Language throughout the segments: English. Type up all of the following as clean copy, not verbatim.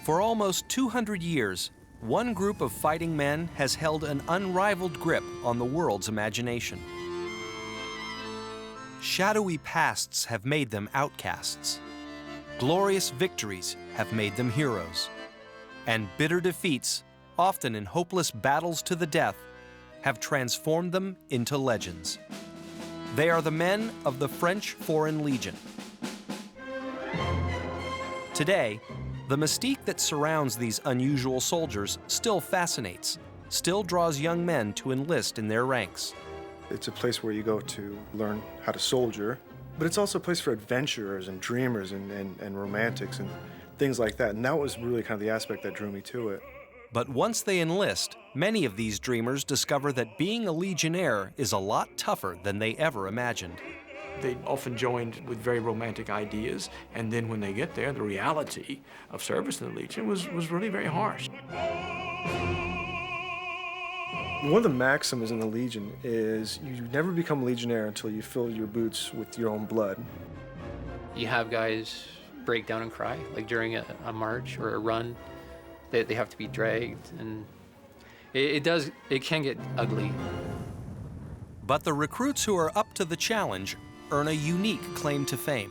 For almost 200 years, one group of fighting men has held an unrivaled grip on the world's imagination. Shadowy pasts have made them outcasts. Glorious victories have made them heroes. And bitter defeats, often in hopeless battles to the death, have transformed them into legends. They are the men of the French Foreign Legion. Today, the mystique that surrounds these unusual soldiers still fascinates, still draws young men to enlist in their ranks. It's a place where you go to learn how to soldier, but it's also a place for adventurers and dreamers and romantics and things like that. And that was really kind of the aspect that drew me to it. But once they enlist, many of these dreamers discover that being a legionnaire is a lot tougher than they ever imagined. They often joined with very romantic ideas, and then when they get there, the reality of service in the Legion was really very harsh. One of the maxims in the Legion is you never become a legionnaire until you fill your boots with your own blood. You have guys break down and cry, like during a march or a run. They have to be dragged, and it can get ugly. But the recruits who are up to the challenge earn a unique claim to fame.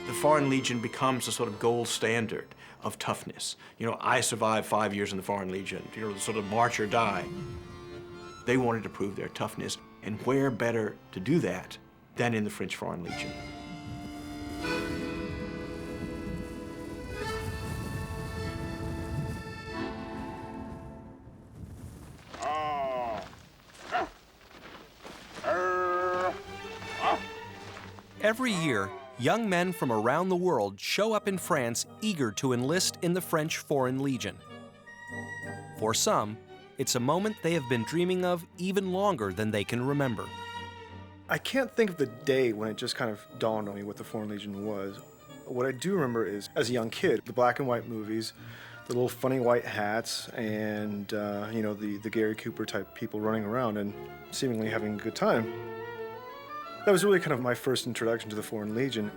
The Foreign Legion becomes a sort of gold standard of toughness. You know, I survived 5 years in the Foreign Legion, you know, sort of march or die. They wanted to prove their toughness, and where better to do that than in the French Foreign Legion? Every year, young men from around the world show up in France eager to enlist in the French Foreign Legion. For some, it's a moment they have been dreaming of even longer than they can remember. I can't think of the day when it just kind of dawned on me what the Foreign Legion was. What I do remember is, as a young kid, the black and white movies, the little funny white hats, and you know, the Gary Cooper type people running around and seemingly having a good time. That was really kind of my first introduction to the Foreign Legion.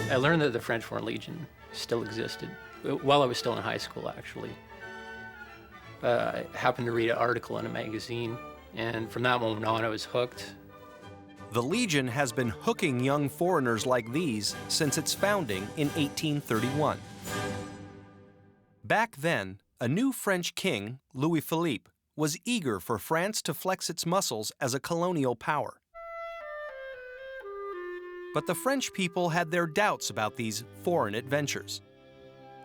I learned that the French Foreign Legion still existed while I was still in high school, actually. I happened to read an article in a magazine, and from that moment on, I was hooked. The Legion has been hooking young foreigners like these since its founding in 1831. Back then, a new French king, Louis Philippe, was eager for France to flex its muscles as a colonial power. But the French people had their doubts about these foreign adventures.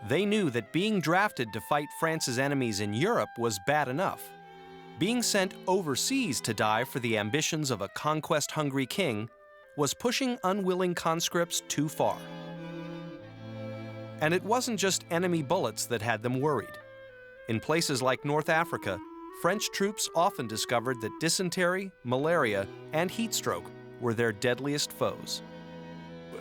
They knew that being drafted to fight France's enemies in Europe was bad enough. Being sent overseas to die for the ambitions of a conquest-hungry king was pushing unwilling conscripts too far. And it wasn't just enemy bullets that had them worried. In places like North Africa, French troops often discovered that dysentery, malaria, and heat stroke were their deadliest foes.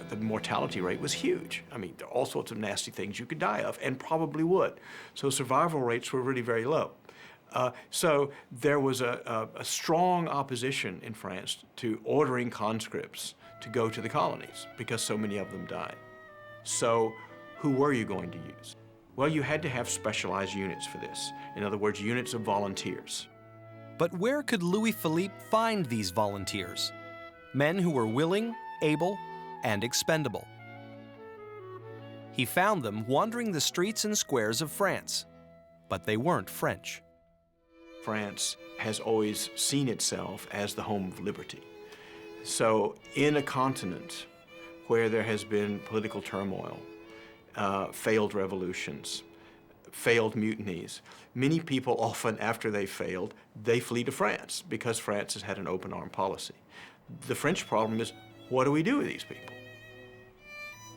The mortality rate was huge. I mean, there are all sorts of nasty things you could die of, and probably would. So survival rates were really very low. So there was a strong opposition in France to ordering conscripts to go to the colonies because so many of them died. So who were you going to use? Well, you had to have specialized units for this. In other words, units of volunteers. But where could Louis Philippe find these volunteers? Men who were willing, able, and expendable. He found them wandering the streets and squares of France, but they weren't French. France has always seen itself as the home of liberty. So in a continent where there has been political turmoil, failed revolutions, failed mutinies, many people often after they failed, they flee to France because France has had an open arm policy. The French problem is, what do we do with these people?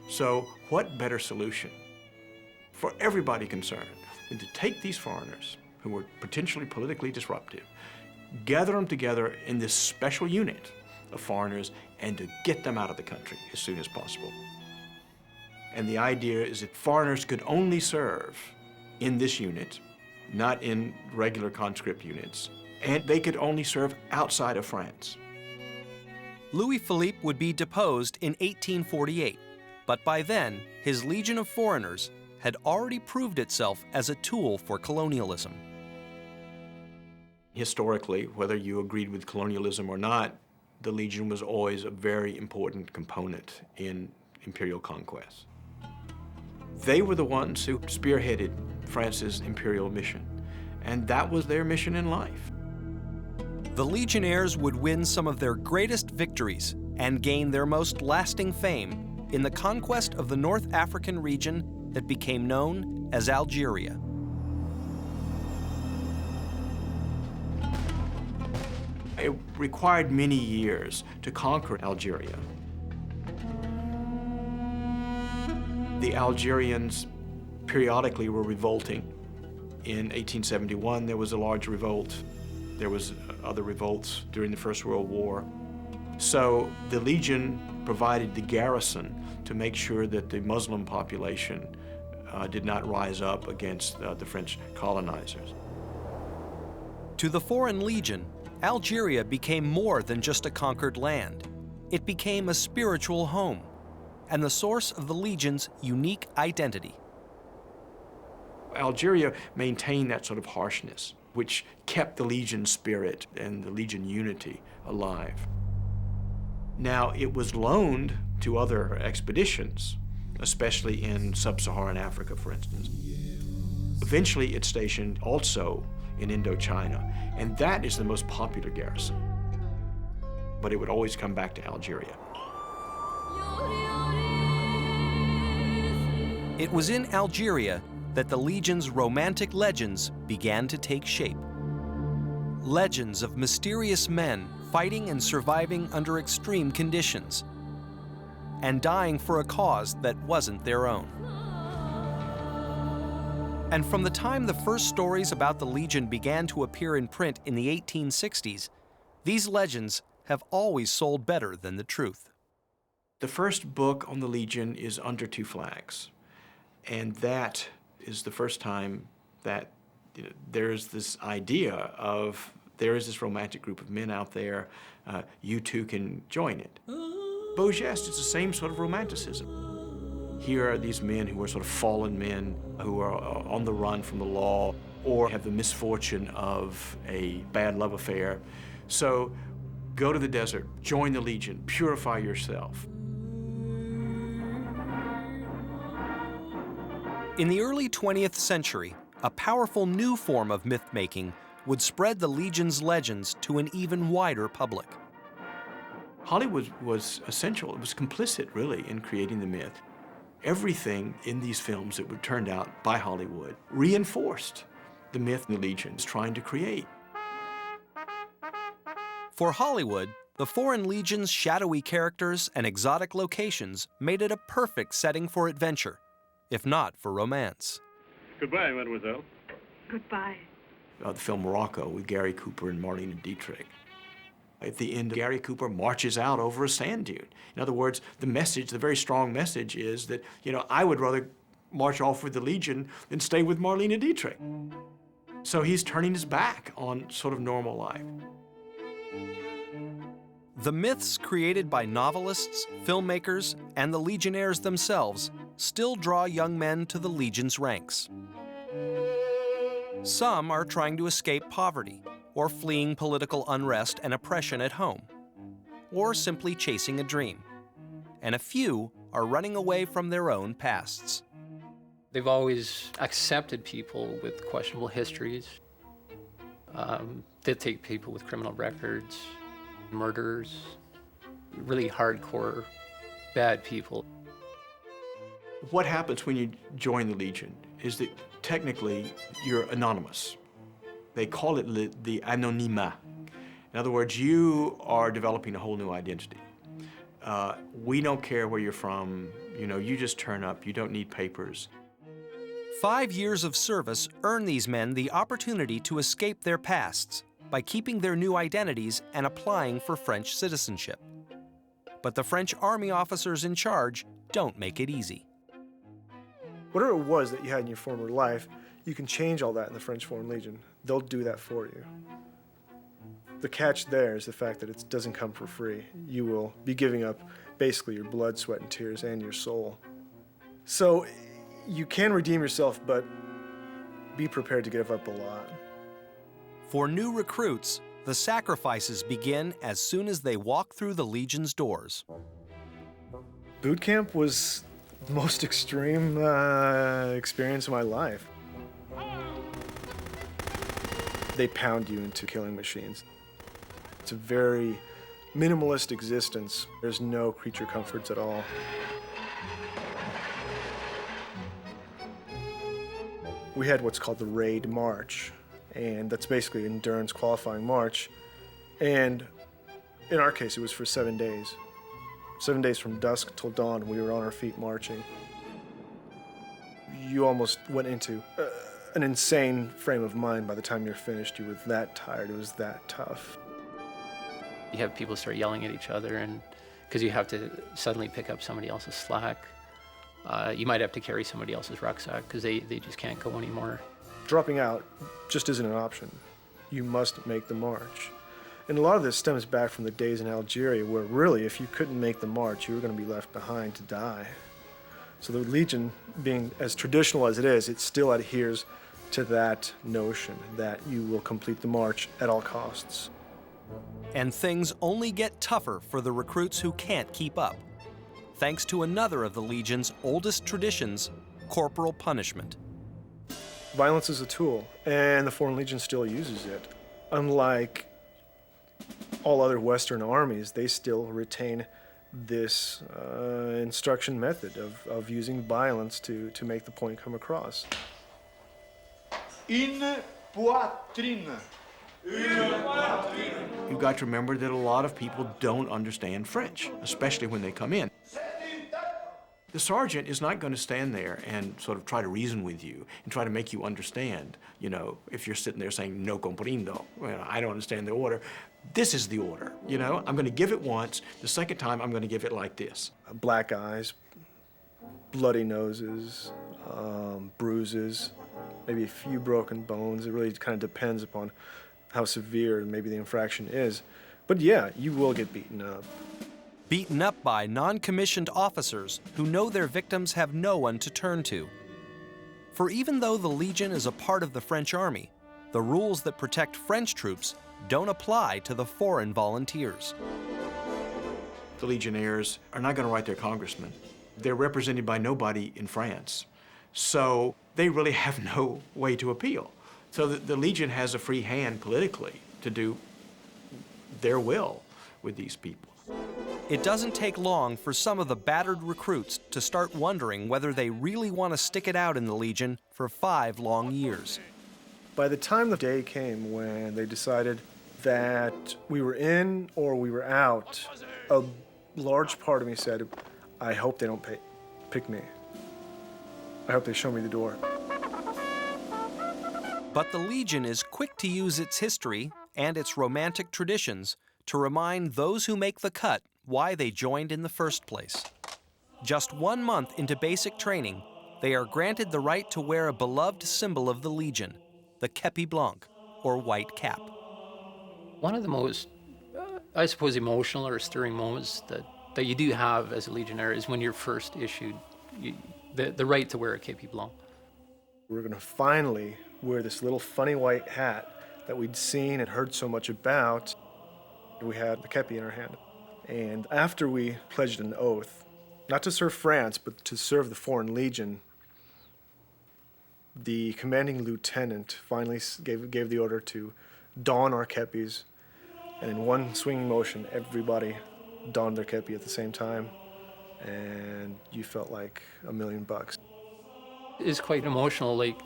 So what better solution for everybody concerned than to take these foreigners who were potentially politically disruptive, gather them together in this special unit of foreigners and to get them out of the country as soon as possible. And the idea is that foreigners could only serve in this unit, not in regular conscript units, and they could only serve outside of France. Louis-Philippe would be deposed in 1848, but by then, his Legion of Foreigners had already proved itself as a tool for colonialism. Historically, whether you agreed with colonialism or not, the Legion was always a very important component in imperial conquest. They were the ones who spearheaded France's imperial mission, and that was their mission in life. The Legionnaires would win some of their greatest victories and gain their most lasting fame in the conquest of the North African region that became known as Algeria. It required many years to conquer Algeria. The Algerians periodically were revolting. In 1871, there was a large revolt. There was other revolts during the First World War. So the Legion provided the garrison to make sure that the Muslim population did not rise up against the French colonizers. To the Foreign Legion, Algeria became more than just a conquered land. It became a spiritual home and the source of the Legion's unique identity. Algeria maintained that sort of harshness, which kept the Legion spirit and the Legion unity alive. Now, it was loaned to other expeditions, especially in sub-Saharan Africa, for instance. Eventually, it's stationed also in Indochina, and that is the most popular garrison. But it would always come back to Algeria. It was in Algeria that the Legion's romantic legends began to take shape. Legends of mysterious men fighting and surviving under extreme conditions, and dying for a cause that wasn't their own. And from the time the first stories about the Legion began to appear in print in the 1860s, these legends have always sold better than the truth. The first book on the Legion is Under Two Flags, and that is the first time that there's this idea of there is this romantic group of men out there, you too can join it. Beau Geste is the same sort of romanticism. Here are these men who are sort of fallen men who are on the run from the law or have the misfortune of a bad love affair. So go to the desert, join the Legion, purify yourself. In the early 20th century, a powerful new form of myth-making would spread the Legion's legends to an even wider public. Hollywood was essential. It was complicit, really, in creating the myth. Everything in these films that were turned out by Hollywood reinforced the myth the Legion is trying to create. For Hollywood, the Foreign Legion's shadowy characters and exotic locations made it a perfect setting for adventure, if not for romance. Goodbye, mademoiselle. Goodbye. The film Morocco with Gary Cooper and Marlene Dietrich. At the end, Gary Cooper marches out over a sand dune. In other words, the message, the very strong message is that, I would rather march off with the Legion than stay with Marlene Dietrich. So he's turning his back on sort of normal life. The myths created by novelists, filmmakers, and the Legionnaires themselves still draw young men to the Legion's ranks. Some are trying to escape poverty, or fleeing political unrest and oppression at home, or simply chasing a dream. And a few are running away from their own pasts. They've always accepted people with questionable histories. They take people with criminal records, murderers, really hardcore, bad people. What happens when you join the Legion is that technically you're anonymous. They call it the anonymat. In other words, you are developing a whole new identity. We don't care where you're from. You just turn up. You don't need papers. 5 years of service earn these men the opportunity to escape their pasts by keeping their new identities and applying for French citizenship. But the French army officers in charge don't make it easy. Whatever it was that you had in your former life, you can change all that in the French Foreign Legion. They'll do that for you. The catch there is the fact that it doesn't come for free. You will be giving up basically your blood, sweat, and tears and your soul. So you can redeem yourself, but be prepared to give up a lot. For new recruits, the sacrifices begin as soon as they walk through the Legion's doors. Boot camp was the most extreme experience of my life. They pound you into killing machines. It's a very minimalist existence. There's no creature comforts at all. We had what's called the Raid March, and that's basically an endurance qualifying march. And in our case, it was for 7 days. 7 days from dusk till dawn, we were on our feet marching. You almost went into an insane frame of mind by the time you're finished. You were that tired, it was that tough. You have people start yelling at each other, and because you have to suddenly pick up somebody else's slack. You might have to carry somebody else's rucksack because they just can't go anymore. Dropping out just isn't an option. You must make the march. And a lot of this stems back from the days in Algeria where really, if you couldn't make the march, you were going to be left behind to die. So the Legion, being as traditional as it is, it still adheres to that notion that you will complete the march at all costs. And things only get tougher for the recruits who can't keep up, thanks to another of the Legion's oldest traditions, corporal punishment. Violence is a tool, and the Foreign Legion still uses it. Unlike all other Western armies, they still retain this instruction method of using violence to make the point come across. Une poitrine. You've got to remember that a lot of people don't understand French, especially when they come in. The sergeant is not going to stand there and sort of try to reason with you and try to make you understand, you know, if you're sitting there saying, no comprendo, well, I don't understand the order. This is the order, you know? I'm going to give it once. The second time, I'm going to give it like this. Black eyes, bloody noses, bruises, maybe a few broken bones. It really kind of depends upon how severe maybe the infraction is. But yeah, you will get beaten up. Beaten up by non-commissioned officers who know their victims have no one to turn to. For even though the Legion is a part of the French army, the rules that protect French troops don't apply to the foreign volunteers. The Legionnaires are not going to write their congressman. They're represented by nobody in France. So they really have no way to appeal. So the Legion has a free hand politically to do their will with these people. It doesn't take long for some of the battered recruits to start wondering whether they really want to stick it out in the Legion for 5 long years. By the time the day came when they decided that we were in or we were out, a large part of me said, I hope they don't pick me. I hope they show me the door. But the Legion is quick to use its history and its romantic traditions to remind those who make the cut why they joined in the first place. Just 1 month into basic training, they are granted the right to wear a beloved symbol of the Legion, the képi blanc, or white cap. One of the most, I suppose, emotional or stirring moments that you do have as a Legionnaire is when you're first issued the right to wear a képi blanc. We're going to finally wear this little funny white hat that we'd seen and heard so much about. We had the képi in our hand. And after we pledged an oath, not to serve France, but to serve the Foreign Legion, the commanding lieutenant finally gave the order to don our kepis. And in one swinging motion, everybody donned their kepi at the same time. And you felt like $1 million. It's quite emotional. Like,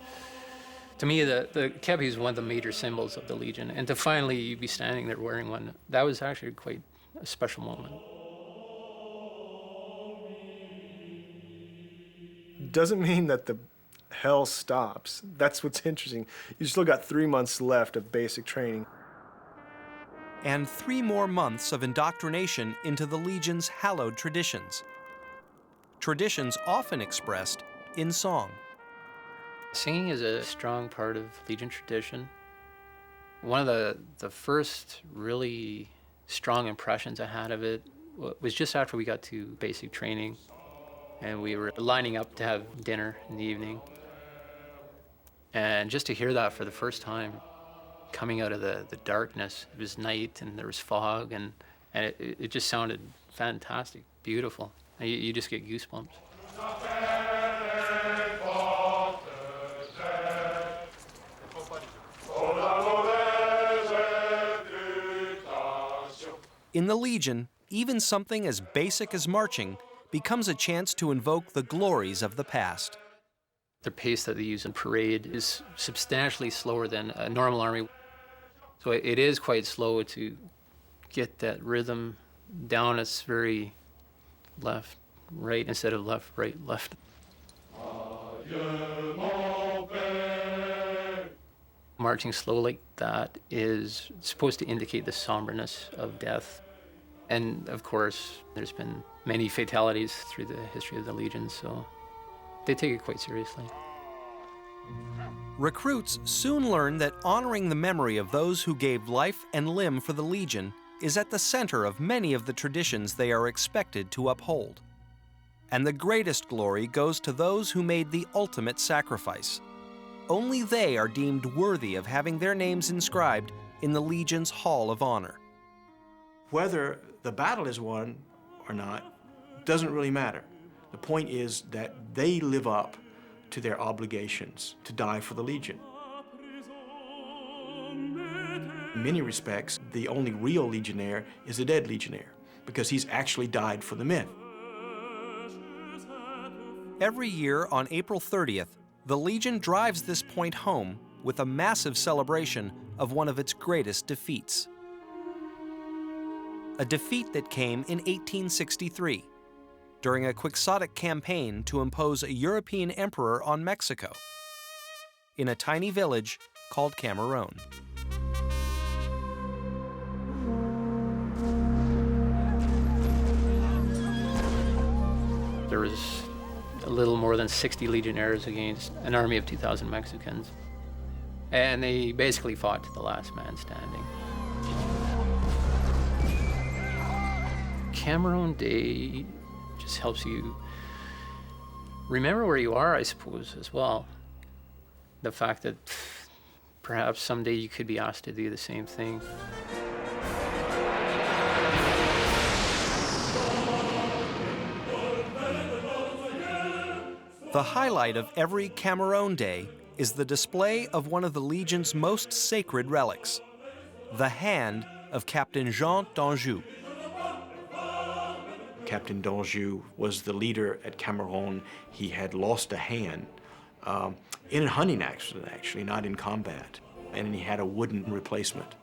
to me, the képi is one of the major symbols of the Legion. And to finally be standing there wearing one, that was actually quite a special moment. Doesn't mean that the hell stops. That's what's interesting. You still got 3 months left of basic training. And 3 more months of indoctrination into the Legion's hallowed traditions. Traditions often expressed in song. Singing is a strong part of Legion tradition. One of the first really strong impressions I had of it was just after we got to basic training and we were lining up to have dinner in the evening. And just to hear that for the first time, coming out of the darkness, it was night and there was fog, and it just sounded fantastic, beautiful. You just get goosebumps. In the Legion, even something as basic as marching becomes a chance to invoke the glories of the past. The pace that they use in parade is substantially slower than a normal army. So it is quite slow to get that rhythm down. It's very left, right, instead of left, right, left. Marching slow like that is supposed to indicate the somberness of death. And of course, there's been many fatalities through the history of the Legion, so they take it quite seriously. Recruits soon learn that honoring the memory of those who gave life and limb for the Legion is at the center of many of the traditions they are expected to uphold. And the greatest glory goes to those who made the ultimate sacrifice. Only they are deemed worthy of having their names inscribed in the Legion's Hall of Honor. Whether the battle is won or not doesn't really matter. The point is that they live up to their obligations to die for the Legion. In many respects, the only real legionnaire is a dead legionnaire, because he's actually died for the myth. Every year on April 30th, the Legion drives this point home with a massive celebration of one of its greatest defeats. A defeat that came in 1863, during a quixotic campaign to impose a European emperor on Mexico, in a tiny village called Cameroon. There was a little more than 60 legionnaires against an army of 2,000 Mexicans. And they basically fought to the last man standing. Cameroon Day just helps you remember where you are, I suppose, as well. The fact that perhaps someday you could be asked to do the same thing. The highlight of every Cameroon Day is the display of one of the Legion's most sacred relics, the hand of Captain Jean d'Anjou. Captain d'Anjou was the leader at Cameroon. He had lost a hand in a hunting accident, actually, not in combat. And he had a wooden replacement.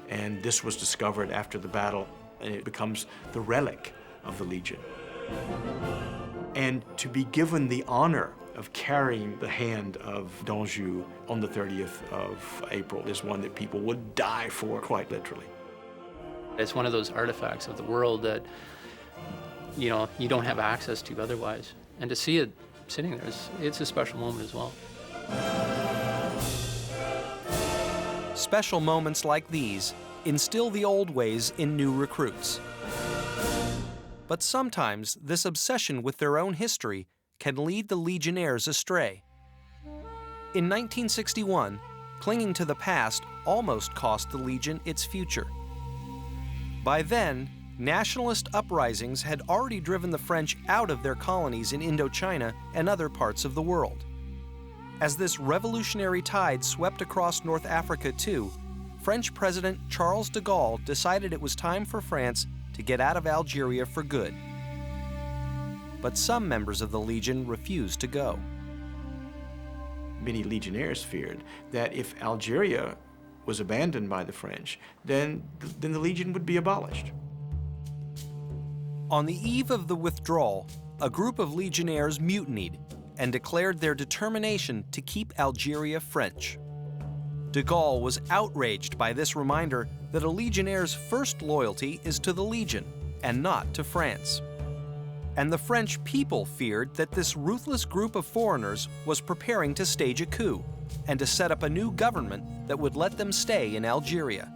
And this was discovered after the battle, and it becomes the relic of the Legion. And to be given the honor of carrying the hand of d'Anjou on the 30th of April is one that people would die for, quite literally. It's one of those artifacts of the world that, you know, you don't have access to otherwise. And to see it sitting there, it's a special moment as well. Special moments like these instill the old ways in new recruits. But sometimes this obsession with their own history can lead the Legionnaires astray. In 1961, clinging to the past almost cost the Legion its future. By then, nationalist uprisings had already driven the French out of their colonies in Indochina and other parts of the world. As this revolutionary tide swept across North Africa too, French President Charles de Gaulle decided it was time for France to get out of Algeria for good. But some members of the Legion refused to go. Many legionnaires feared that if Algeria was abandoned by the French, then the Legion would be abolished. On the eve of the withdrawal, a group of legionnaires mutinied and declared their determination to keep Algeria French. De Gaulle was outraged by this reminder that a legionnaire's first loyalty is to the Legion and not to France. And the French people feared that this ruthless group of foreigners was preparing to stage a coup, and to set up a new government that would let them stay in Algeria.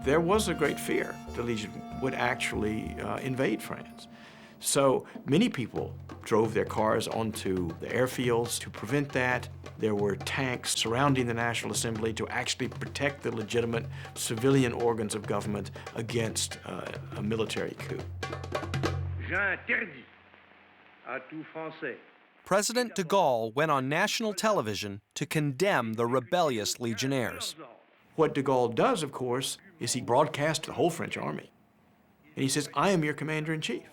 There was a great fear the Legion would actually invade France. So many people drove their cars onto the airfields to prevent that. There were tanks surrounding the National Assembly to actually protect the legitimate civilian organs of government against a military coup. J'interdis à tout Français. President de Gaulle went on national television to condemn the rebellious legionnaires. What de Gaulle does, of course, is he broadcasts to the whole French army. And he says, I am your commander-in-chief.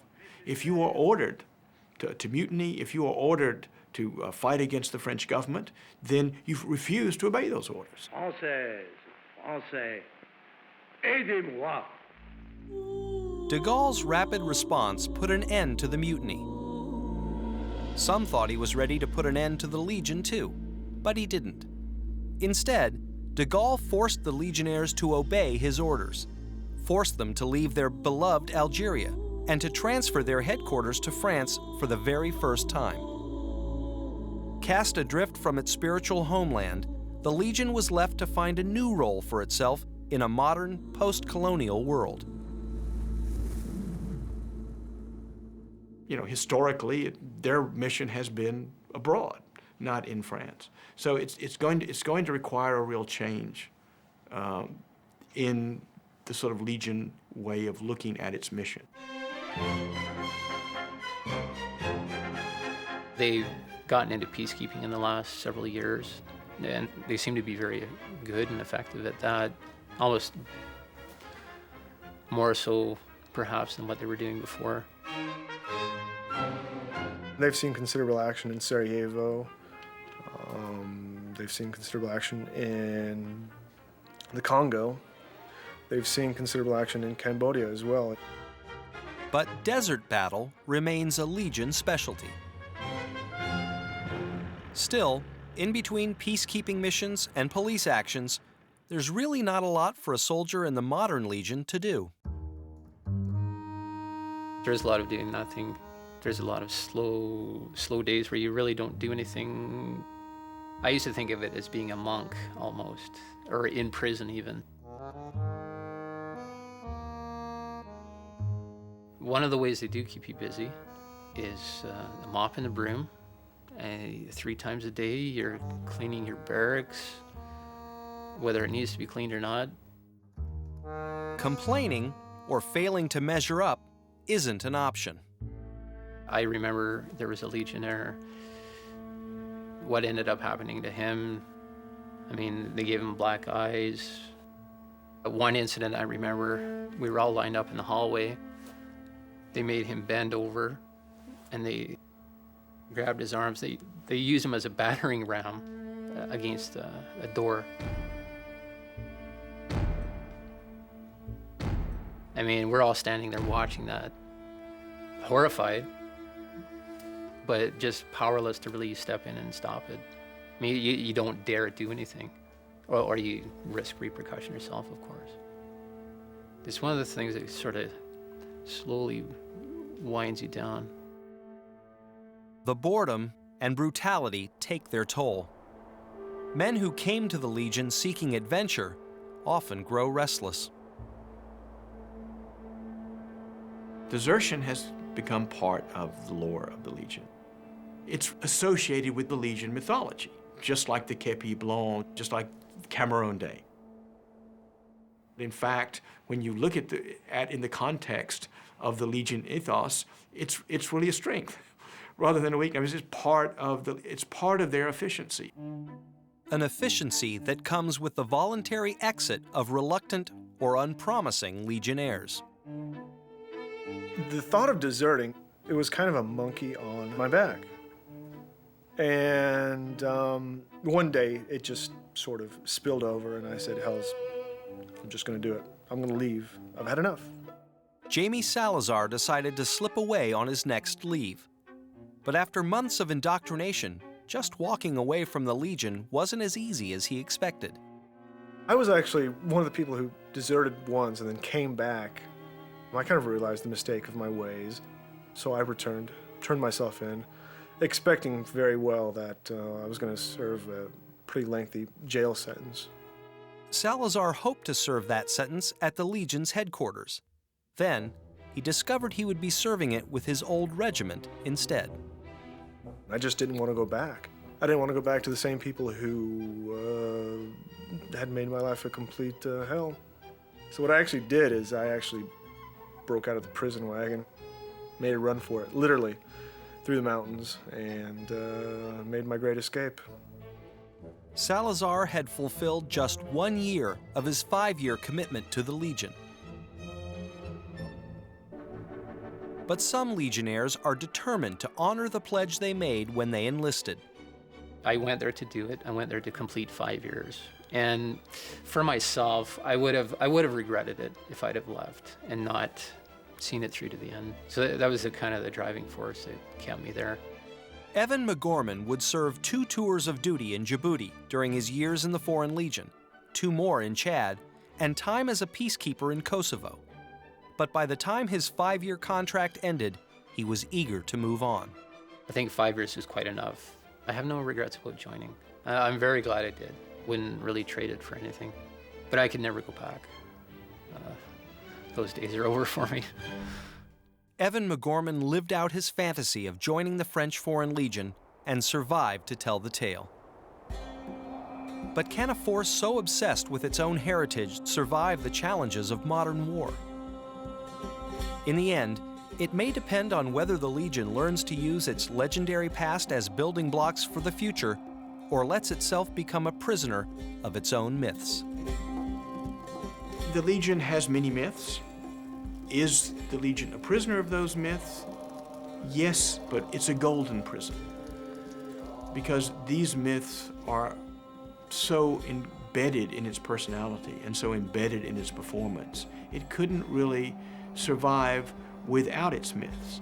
If you are ordered to mutiny, if you are ordered to fight against the French government, then you refuse to obey those orders. Française, Français, aidez-moi. De Gaulle's rapid response put an end to the mutiny. Some thought he was ready to put an end to the Legion too, but he didn't. Instead, de Gaulle forced the legionnaires to obey his orders, forced them to leave their beloved Algeria, and to transfer their headquarters to France for the very first time. Cast adrift from its spiritual homeland, the Legion was left to find a new role for itself in a modern, post-colonial world. You know, historically, their mission has been abroad, not in France. So it's going to require a real change in the sort of Legion way of looking at its mission. They've gotten into peacekeeping in the last several years, and they seem to be very good and effective at that, almost more so perhaps than what they were doing before. They've seen considerable action in Sarajevo. They've seen considerable action in the Congo. They've seen considerable action in Cambodia as well. But desert battle remains a Legion specialty. Still, in between peacekeeping missions and police actions, there's really not a lot for a soldier in the modern Legion to do. There's a lot of doing nothing. There's a lot of slow days where you really don't do anything. I used to think of it as being a monk almost, or in prison even. One of the ways they do keep you busy is the mop and the broom. 3 times a day, you're cleaning your barracks, whether it needs to be cleaned or not. Complaining or failing to measure up isn't an option. I remember there was a legionnaire. What ended up happening to him, I mean, they gave him black eyes. One incident I remember, we were all lined up in the hallway. They made him bend over, and they grabbed his arms. They used him as a battering ram against a door. I mean, we're all standing there watching that, horrified, but just powerless to really step in and stop it. I mean, you don't dare do anything, or you risk repercussion yourself, of course. It's one of the things that sort of slowly winds you down. The boredom and brutality take their toll. Men who came to the Legion seeking adventure often grow restless. Desertion has become part of the lore of the Legion. It's associated with the Legion mythology, just like the Kepi Blanc, just like Cameron Day. In fact, when you look at in the context of the Legion ethos, it's really a strength rather than a weakness. It's part of their efficiency. An efficiency that comes with the voluntary exit of reluctant or unpromising legionnaires. The thought of deserting, it was kind of a monkey on my back. And one day it just sort of spilled over and I said, "Hells, I'm just gonna do it. I'm gonna leave. I've had enough." Jamie Salazar decided to slip away on his next leave. But after months of indoctrination, just walking away from the Legion wasn't as easy as he expected. I was actually one of the people who deserted once and then came back. I kind of realized the mistake of my ways. So I turned myself in, expecting very well that I was going to serve pretty lengthy jail sentence. Salazar hoped to serve that sentence at the Legion's headquarters. Then, he discovered he would be serving it with his old regiment instead. I just didn't want to go back. I didn't want to go back to the same people who had made my life a complete hell. So what I actually did is I actually broke out of the prison wagon, made a run for it, literally, through the mountains, and made my great escape. Salazar had fulfilled just 1 year of his 5-year commitment to the Legion. But some Legionnaires are determined to honor the pledge they made when they enlisted. I went there to do it. I went there to complete 5 years. And for myself, I would have regretted it if I'd have left and not seen it through to the end. So that was kind of the driving force that kept me there. Evan McGorman would serve 2 tours of duty in Djibouti during his years in the Foreign Legion, 2 more in Chad, and time as a peacekeeper in Kosovo. But by the time his 5-year contract ended, he was eager to move on. I think 5 years was quite enough. I have no regrets about joining. I'm very glad I did. Wouldn't really trade it for anything. But I could never go back. Those days are over for me. Evan McGorman lived out his fantasy of joining the French Foreign Legion and survived to tell the tale. But can a force so obsessed with its own heritage survive the challenges of modern war? In the end, it may depend on whether the Legion learns to use its legendary past as building blocks for the future, or lets itself become a prisoner of its own myths. The Legion has many myths. Is the Legion a prisoner of those myths? Yes, but it's a golden prison. Because these myths are so embedded in its personality and so embedded in its performance, it couldn't really survive without its myths.